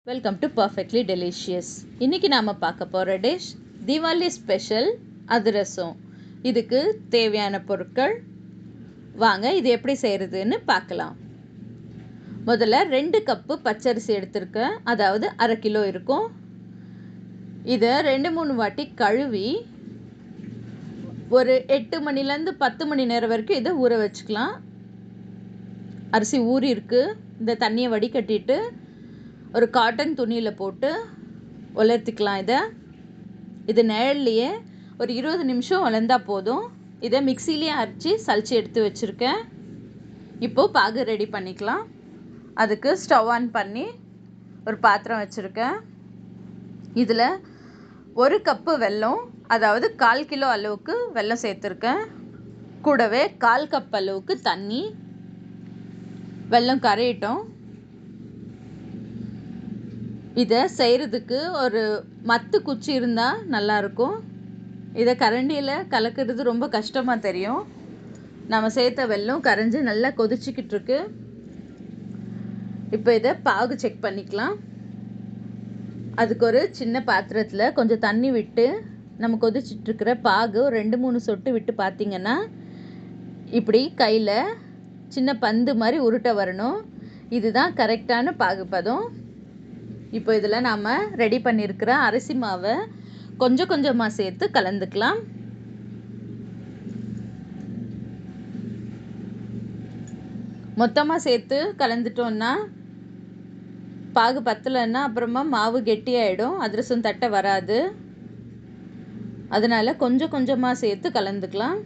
Welcome to perfectly delicious. இன்றைக்கி நாம் பார்க்க போகிற டிஷ் தீபாவளி ஸ்பெஷல் அதிரசம். இதுக்கு தேவையான பொருட்கள் வாங்க இது எப்படி செய்கிறதுன்னு பார்க்கலாம். முதல்ல 2 கப்பு பச்சரிசி எடுத்திருக்கேன், அதாவது 1/2 கிலோ இருக்கும். இதை 2-3 வாட்டி கழுவி ஒரு 8 மணிலேருந்து 10 மணி நேரம் வரைக்கும் இதை ஊற வச்சுக்கலாம். அரிசி ஊறி இருக்குது. இந்த தண்ணியை வடிகட்டிட்டு ஒரு காட்டன் துணியில் போட்டு உலர்த்திக்கலாம். இது நிழல்லையே ஒரு 20 நிமிஷம் உலர்ந்தா போதும். இதை மிக்சிலேயே அரைச்சி சலிச்சு எடுத்து வச்சுருக்கேன். இப்போது பாகு ரெடி பண்ணிக்கலாம். அதுக்கு ஸ்டவ் ஆன் பண்ணி ஒரு பாத்திரம் வச்சுருக்கேன். இதில் 1 கப்பு வெல்லம், அதாவது 1/4 கிலோ அளவுக்கு வெல்லம் சேர்த்துருக்கேன். கூடவே 1/4 கப் அளவுக்கு தண்ணி. வெல்லம் கரையிட்டோம். இதை செய்கிறதுக்கு ஒரு மத்து குச்சி இருந்தால் நல்லாயிருக்கும். இதை கரண்டியில் கலக்கிறது ரொம்ப கஷ்டமாக தெரியும். நம்ம சேர்த்த வெல்லம் கரைஞ்சி நல்லா கொதிச்சிக்கிட்டு இருக்கு. இப்போ இதை பாகு செக் பண்ணிக்கலாம். அதுக்கு ஒரு சின்ன பாத்திரத்தில் கொஞ்சம் தண்ணி விட்டு நம்ம கொதிச்சிட்ருக்கிற பாகு ஒரு 2-3 சொட்டு விட்டு பார்த்திங்கன்னா இப்படி கையில் சின்ன பந்து மாதிரி உருட்ட வரணும். இதுதான் கரெக்டான பாகுபதம். இப்போ இதில் நாம் ரெடி பண்ணியிருக்கிற அரிசி மாவை கொஞ்சம் கொஞ்சமாக சேர்த்து கலந்துக்கலாம். மொத்தமாக சேர்த்து கலந்துட்டோன்னா பாகு பத்தலைன்னா அப்புறமா மாவு கெட்டியாயிடும், அதிரசம் தட்டை வராது. அதனால் கொஞ்சம் கொஞ்சமாக சேர்த்து கலந்துக்கலாம்.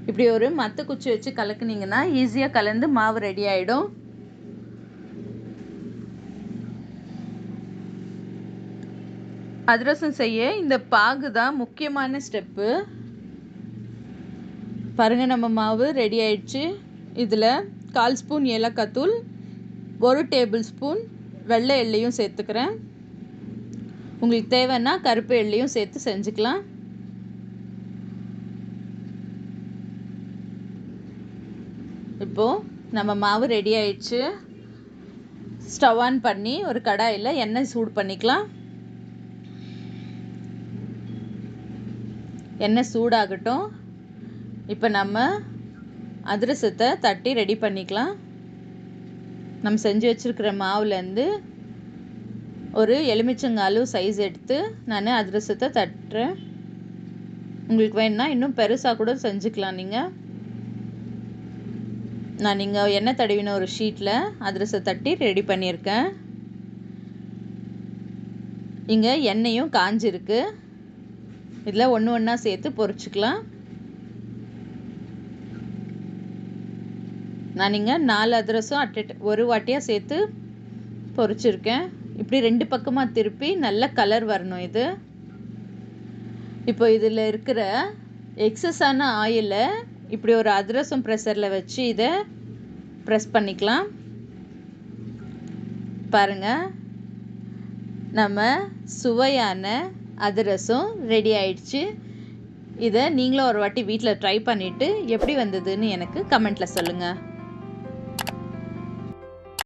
இப்படி ஒரு மத்து குச்சி வச்சு கலக்குனிங்கன்னா ஈஸியாக கலந்து மாவு ரெடி ஆகிடும். அதிரசம் செய்ய இந்த பாகு தான் முக்கியமான ஸ்டெப்பு. பாருங்கள், நம்ம மாவு ரெடி ஆயிடுச்சு. இதில் 1/4 ஸ்பூன் ஏலக்காய் தூள், 1 டேபிள் ஸ்பூன் வெள்ளை எள்ளையும் சேர்த்துக்கிறேன். உங்களுக்கு தேவைன்னா கருப்பு எள்ளையும் சேர்த்து செஞ்சுக்கலாம். இப்போது நம்ம மாவு ரெடி ஆயிடுச்சு. ஸ்டவ் ஆன் பண்ணி ஒரு கடாயில் எண்ணெய் சூடு பண்ணிக்கலாம். எண்ணெய் சூடாகட்டும். இப்போ நம்ம அதிரசத்தை தட்டி ரெடி பண்ணிக்கலாம். நம்ம செஞ்சு வச்சுருக்கிற மாவுலேருந்து ஒரு எலுமிச்சங்காய் அளவு சைஸ் எடுத்து நான் அதிரசத்தை தட்டுறேன். உங்களுக்கு வேணுன்னா இன்னும் பெருசாக கூட செஞ்சுக்கலாம். நீங்கள் எண்ணெய் தடவின ஒரு ஷீட்டில் அதிரசத்தை தட்டி ரெடி பண்ணியிருக்கேன். இங்கே எண்ணெயும் காஞ்சிருக்கு. இதில் ஒன்று ஒன்றா சேர்த்து பொரிச்சுக்கலாம். நான் 4 அதிரசம் ஒரு வாட்டியாக சேர்த்து பொரிச்சிருக்கேன். இப்படி 2 பக்கமாக திருப்பி நல்ல கலர் வரணும். இப்போ இதில் இருக்கிற எக்ஸஸான ஆயிலை இப்படி ஒரு அதிரசம் ப்ரெஷரில் வச்சு இதை ப்ரெஸ் பண்ணிக்கலாம். பாருங்கள், நம்ம சுவையான அதிரசம் ரெடி ஆயிடுச்சு. இதை நீங்களும் ஒரு வாட்டி வீட்டில் ட்ரை பண்ணிவிட்டு எப்படி வந்ததுன்னு எனக்கு கமெண்ட்டில் சொல்லுங்கள்.